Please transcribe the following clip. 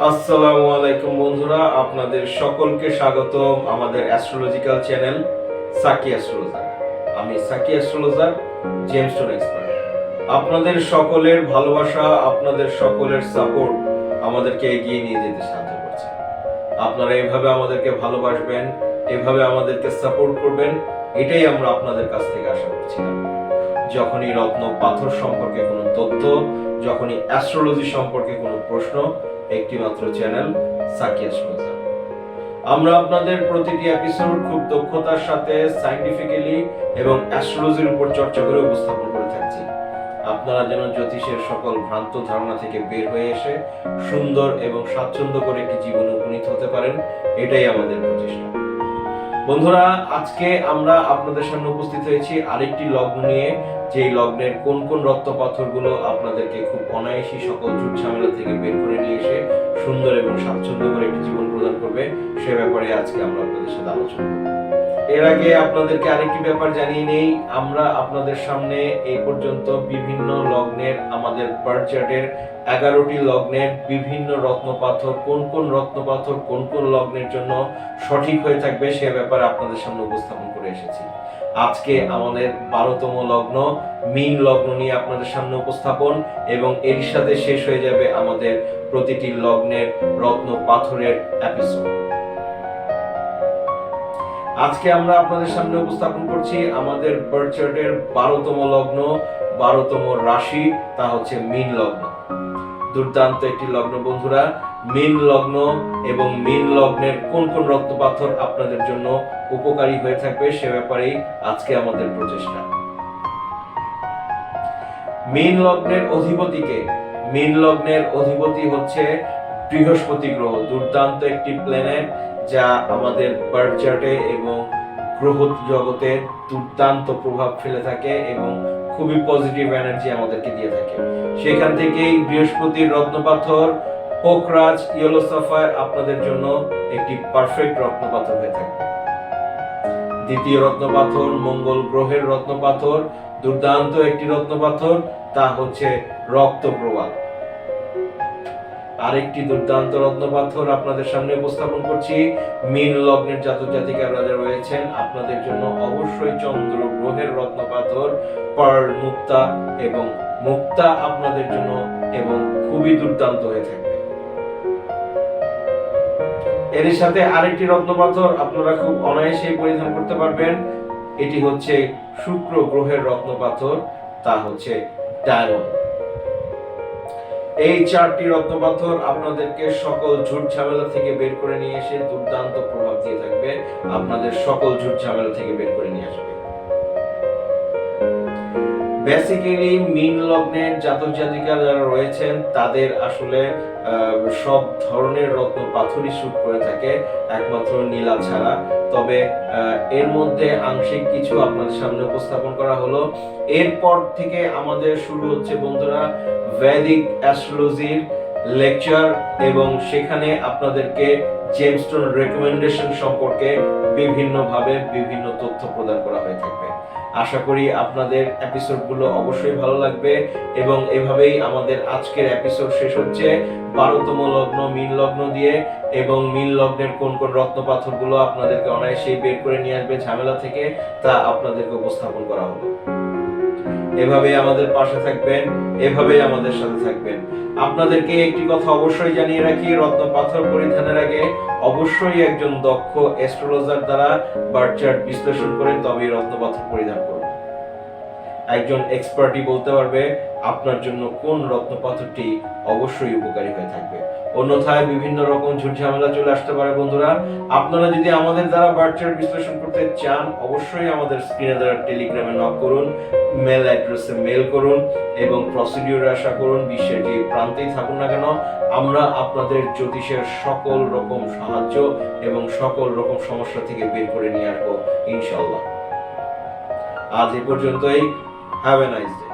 আসসালামু আলাইকুম বন্ধুরা, আপনাদের সকলকে স্বাগতম আমাদের অ্যাস্ট্রোলজিক্যাল চ্যানেল সাকি অ্যাস্ট্রোলজার। আমি সাকি অ্যাস্ট্রোলজার, জেমস্টোন এক্সপার্ট। আপনাদের সকলের ভালোবাসা, আপনাদের সকলের সাপোর্ট আমাদেরকে এগিয়ে নিয়ে যেতে সাহায্য করছে। আপনারা এভাবে আমাদেরকে ভালোবাসবেন, এভাবে আমাদেরকে সাপোর্ট করবেন, এটাই আমরা আপনাদের কাছ থেকে আশা করছিলাম। যখনই রত্ন পাথর সম্পর্কে কোনো তথ্য, যখনই অ্যাস্ট্রোলজি সম্পর্কে কোনো প্রশ্ন, একটি মাত্র চ্যানেল সাকি অ্যাস্ট্রোলজার। আমরা আপনাদের প্রতিটি এপিসোড খুব দক্ষতার সাথে সায়েন্টিফিক্যালি এবং অ্যাস্ট্রোলজির উপর চর্চা করে উপস্থাপন করে থাকছি। আপনারা যেন জ্যোতিষের সকল ভ্রান্ত ধারণা থেকে বের হয়ে এসে সুন্দর এবং স্বাচ্ছন্দ্য করে একটি জীবনে উপনীত হতে পারেন, এটাই আমাদের প্রচেষ্টা। বন্ধুরা, আজকে আমরা আপনাদের সামনে উপস্থিত হয়েছি আরেকটি লগ্ন নিয়ে, যেই লগ্নের কোন কোন রত্ন পাথরগুলো আপনাদেরকে খুব অনায়াসী সকল ঝুট ঝামেলা থেকে বের করে নিয়ে এসে সুন্দর এবং স্বাচ্ছন্দ্য করে একটি জীবন প্রদান করবে, সে ব্যাপারে আজকে আমরা আপনাদের সাথে আলোচনা করব। এর আগে আপনাদেরকে আরেকটি ব্যাপার জানিয়ে নেই, আমরা আপনাদের সামনে এই পর্যন্ত বিভিন্ন লগ্নের, আমাদের বার্থ চার্টের 11টি লগ্নের বিভিন্ন রত্নপাথর, কোন কোন রত্নপাথর কোন কোন লগ্নের জন্য সঠিক হয়ে থাকবে সে ব্যাপারে আপনাদের সামনে উপস্থাপন করে এসেছি। আজকে আমাদের 12তম লগ্ন মীন লগ্ন নিয়ে আপনাদের সামনে উপস্থাপন, এবং এর সাথে শেষ হয়ে যাবে আমাদের প্রতিটি লগ্নের রত্ন পাথরের এপিসোড। আজকে আমরা আপনাদের সামনে উপস্থাপন করছি আমাদের বার্থ চার্টের 12তম লগ্ন, 12তম রাশি, তা হচ্ছে মীন লগ্ন। দুর্দান্ত একটি লগ্ন বন্ধুরা। মীন লগ্ন এবং মীন লগ্নের কোন কোন রত্ন পাথর আপনাদের জন্য উপকারী হয়ে থাকবে সে ব্যাপারেই আজকে আমাদের প্রচেষ্টা। মীন লগ্নের অধিপতিকে, মীন লগ্নের অধিপতি হচ্ছে বৃহস্পতি গ্রহ। দুর্দান্ত একটি প্ল্যানেট যা আমাদের বার্থ চার্টে এবং গ্রহ জগতে দুর্দান্ত প্রভাব ফেলে থাকে এবং খুবই পজিটিভ এনার্জি আমাদেরকে দিয়ে থাকে। সেখান থেকেই বৃহস্পতির রত্নপাথর পোকরাজ ইয়েলো সাফায়ার আপনাদের জন্য একটি পারফেক্ট রত্নপাথর হয়ে থাকবে। দ্বিতীয় রত্নপাথর মঙ্গল গ্রহের রত্নপাথর, দুর্দান্ত একটি রত্নপাথর, তা হচ্ছে রক্তপ্রবাল। আরেকটি দুর্দান্ত রত্নপাথর আপনাদের সামনে উপস্থাপন করছি। মীন লগ্নের জাতক জাতিকারা যারা রয়েছেন আপনাদের জন্য অবশ্যই চন্দ্র গ্রহের রত্নপাথর পার্ল মুক্তা, এবং মুক্তা আপনাদের জন্য এবং খুবই দুর্দান্ত হয়ে থাকবে। এর সাথে আরেকটি রত্নপাথর আপনারা খুব অনায়াসেই পরিধান করতে পারবেন, এটি হচ্ছে শুক্র গ্রহের রত্নপাথর, তা হচ্ছে ডায়মন্ড। এই 4টি রত্নপাথর আপনাদেরকে সকল ঝুট ঝামেলা থেকে বের করে নিয়ে এসে দুর্দান্ত প্রভাব দিয়ে থাকবে, আপনাদের সকল ঝুট ঝামেলা থেকে বের করে নিয়ে আসবে। বেসিক্যালি মীন লগ্নের জাতক জাতিকা যারা রয়েছেন তাদের আসলে সব ধরনের রত্ন পাথরই শুট করে থাকে, একমাত্র নীলা ছাড়া। তবে এর মধ্যে আংশিক কিছু আপনাদের সামনে উপস্থাপন করা হলো। এরপর থেকে আমাদের শুরু হচ্ছে বন্ধুরা ভেদিক অ্যাস্ট্রোলজির লেকচার, এবং সেখানে আপনাদেরকে জেমস্টোন রেকমেন্ডেশন সম্পর্কে বিভিন্নভাবে বিভিন্ন তথ্য প্রদান করা হয়ে থাকবে। আশা করি আপনাদের এপিসোডগুলো অবশ্যই ভালো লাগবে, এবং এভাবেই আমাদের আজকের এপিসোড শেষ হচ্ছে 12তম লগ্ন মীন লগ্ন দিয়ে, এবং মীন লগ্নের কোন কোন রত্নপাথরগুলো আপনাদেরকে অনায়াসেই বের করে নিয়ে আসবে ঝামেলা থেকে, তা আপনাদেরকে উপস্থাপন করা হলো। এভাবেই আমাদের পাশে থাকবেন, এভাবেই আমাদের সাথে থাকবেন। আপনাদেরকে একটি কথা অবশ্যই জানিয়ে রাখি, রত্ন পাথর পরিধানের আগে অবশ্যই একজন দক্ষ অ্যাস্ট্রোলজার দ্বারা বার্থ চার্ট বিশ্লেষণ করে তবে রত্ন পাথর পরিধান করুন। একজন এক্সপার্টই বলতে পারবে আপনার জন্য কোন রত্ন পাথরটি অবশ্যই উপকারী হয়ে থাকবে, অন্যথায় বিভিন্ন রকম ঝুট ঝামেলা চলে আসতে পারে। বন্ধুরা, আপনারা যদি আমাদের দ্বারা বার্থ চার্ট বিশ্লেষণ করতে চান অবশ্যই আমাদের স্ক্রিনে দ্বারা টেলিগ্রামে নক করুন, মেল অ্যাড্রেসে মেল করুন, এবং প্রসিডিউরে আশা করুন। বিশ্বের যে প্রান্তেই থাকুন না কেন আমরা আপনাদের জ্যোতিষের সকল রকম সাহায্য এবং সকল রকম সমস্যা থেকে বের করে নিয়ে আসবো ইনশাআল্লাহ। আজ এ পর্যন্তই। Have a nice day.